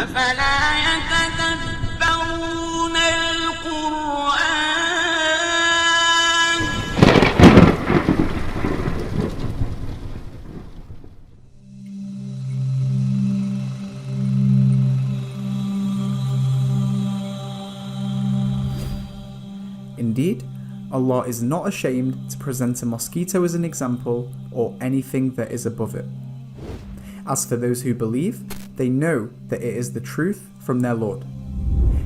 أفلا يتدبرون القرآن. Indeed, Allah is not ashamed to present a mosquito as an example or anything that is above it. As for those who believe, they know that it is the truth from their Lord.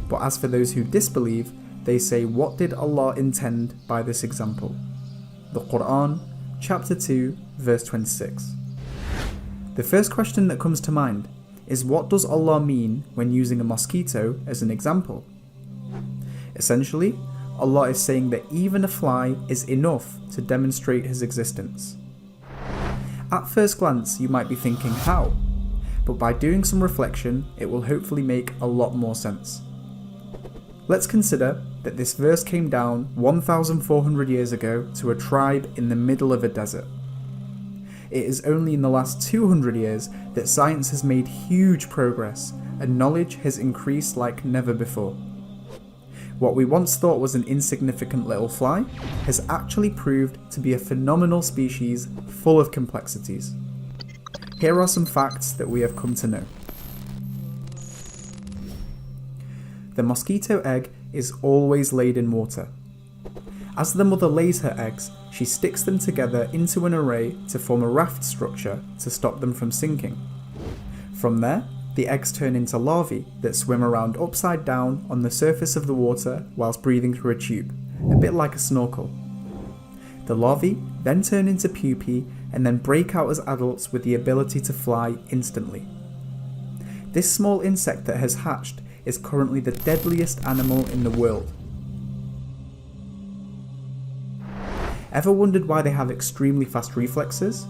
But as for those who disbelieve, they say, what did Allah intend by this example? The Quran, chapter 2, verse 26. The first question that comes to mind is, what does Allah mean when using a mosquito as an example? Essentially, Allah is saying that even a fly is enough to demonstrate His existence. At first glance, you might be thinking how, but by doing some reflection, it will hopefully make a lot more sense. Let's consider that this verse came down 1,400 years ago to a tribe in the middle of a desert. It is only in the last 200 years that science has made huge progress and knowledge has increased like never before. What we once thought was an insignificant little fly has actually proved to be a phenomenal species full of complexities. Here are some facts that we have come to know. The mosquito egg is always laid in water. As the mother lays her eggs, she sticks them together into an array to form a raft structure to stop them from sinking. From there, the eggs turn into larvae that swim around upside down on the surface of the water whilst breathing through a tube, a bit like a snorkel. The larvae then turn into pupae and then break out as adults with the ability to fly instantly. This small insect that has hatched is currently the deadliest animal in the world. Ever wondered why they have extremely fast reflexes?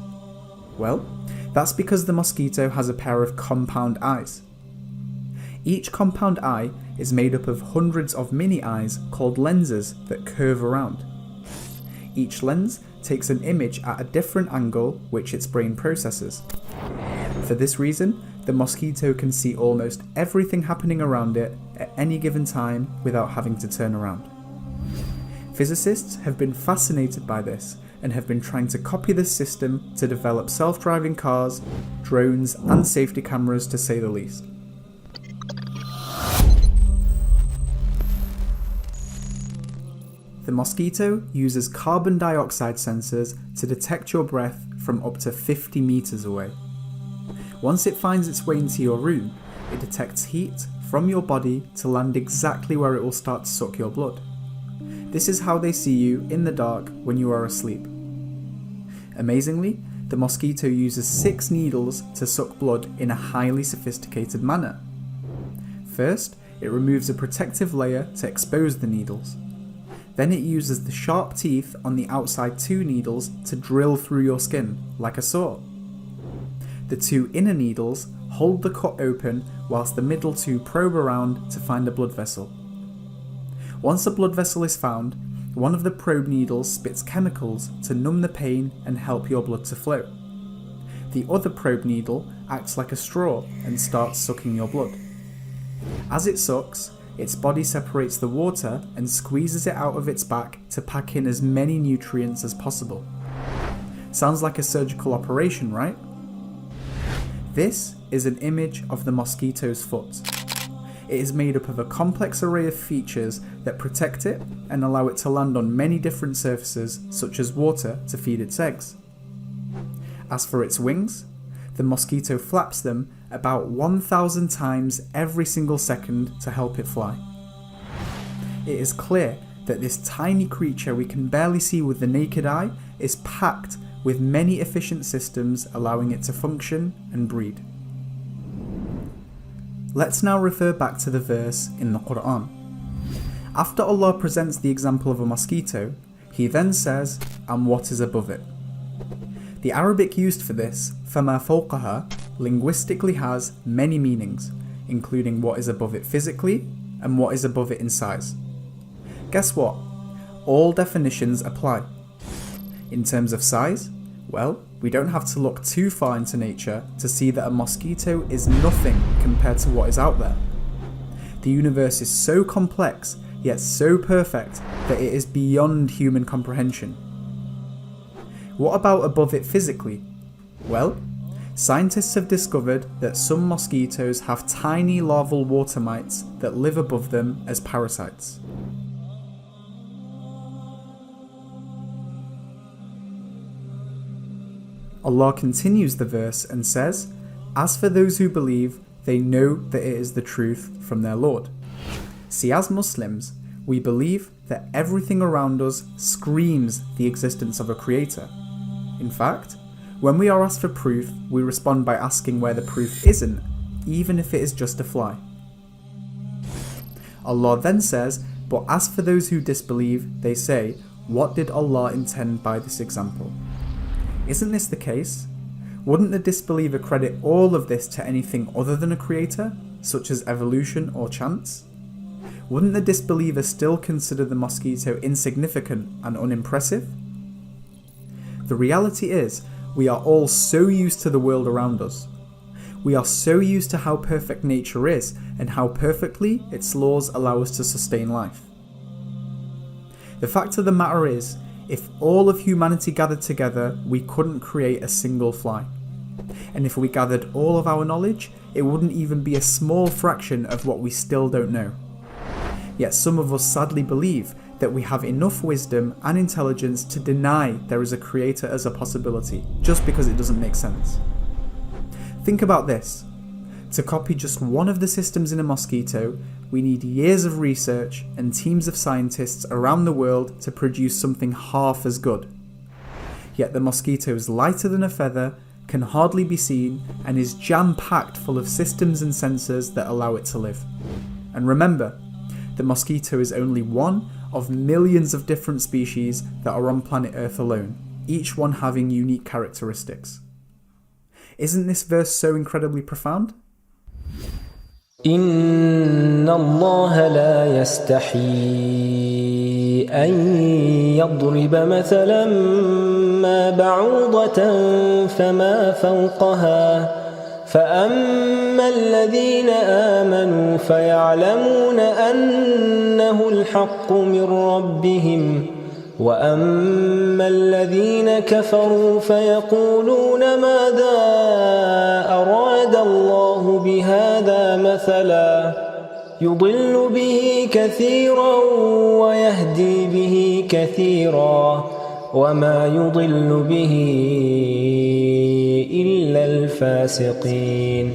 Well, that's because the mosquito has a pair of compound eyes. Each compound eye is made up of hundreds of mini eyes called lenses that curve around. Each lens takes an image at a different angle which its brain processes. For this reason, the mosquito can see almost everything happening around it at any given time without having to turn around. Physicists have been fascinated by this and have been trying to copy this system to develop self-driving cars, drones, and safety cameras, to say the least. The mosquito uses carbon dioxide sensors to detect your breath from up to 50 meters away. Once it finds its way into your room, it detects heat from your body to land exactly where it will start to suck your blood. This is how they see you in the dark when you are asleep. Amazingly, the mosquito uses 6 needles to suck blood in a highly sophisticated manner. First, it removes a protective layer to expose the needles. Then it uses the sharp teeth on the outside 2 needles to drill through your skin, like a saw. The 2 inner needles hold the cut open whilst the middle 2 probe around to find a blood vessel. Once a blood vessel is found, one of the probe needles spits chemicals to numb the pain and help your blood to flow. The other probe needle acts like a straw and starts sucking your blood. As it sucks, its body separates the water and squeezes it out of its back to pack in as many nutrients as possible. Sounds like a surgical operation, right? This is an image of the mosquito's foot. It is made up of a complex array of features that protect it and allow it to land on many different surfaces, such as water, to feed its eggs. As for its wings, the mosquito flaps them about 1,000 times every single second to help it fly. It is clear that this tiny creature we can barely see with the naked eye is packed with many efficient systems allowing it to function and breed. Let's now refer back to the verse in the Quran. After Allah presents the example of a mosquito, He then says, and what is above it. The Arabic used for this, فَمَا فَوْقَهَا, linguistically has many meanings, including what is above it physically and what is above it in size. Guess what? All definitions apply. In terms of size, well, We don't have to look too far into nature to see that a mosquito is nothing compared to what is out there. The universe is so complex, yet so perfect, that it is beyond human comprehension. What about above it physically? Well, scientists have discovered that some mosquitoes have tiny larval water mites that live above them as parasites. Allah continues the verse and says, "As for those who believe, they know that it is the truth from their Lord." See, as Muslims, we believe that everything around us screams the existence of a creator. In fact, when we are asked for proof, we respond by asking where the proof isn't, even if it is just a fly. Allah then says, "But as for those who disbelieve, they say, what did Allah intend by this example?" Isn't this the case? Wouldn't the disbeliever credit all of this to anything other than a creator, such as evolution or chance? Wouldn't the disbeliever still consider the mosquito insignificant and unimpressive? The reality is, we are all so used to the world around us. We are so used to how perfect nature is and how perfectly its laws allow us to sustain life. The fact of the matter is, if all of humanity gathered together, we couldn't create a single fly. And if we gathered all of our knowledge, it wouldn't even be a small fraction of what we still don't know. Yet some of us sadly believe that we have enough wisdom and intelligence to deny there is a creator as a possibility, just because it doesn't make sense. Think about this. To copy just one of the systems in a mosquito, we need years of research and teams of scientists around the world to produce something half as good. Yet the mosquito is lighter than a feather, can hardly be seen, and is jam-packed full of systems and sensors that allow it to live. And remember, the mosquito is only one of millions of different species that are on planet Earth alone, each one having unique characteristics. Isn't this verse so incredibly profound? إن الله لا يستحي أن يضرب مثلا ما بعوضة فما فوقها فأما الذين آمنوا فيعلمون أنه الحق من ربهم وأما الذين كفروا فيقولون ماذا أراد الله بهذا مثلا يضل به كثيرا ويهدي به كثيرا وما يضل به إلا الفاسقين.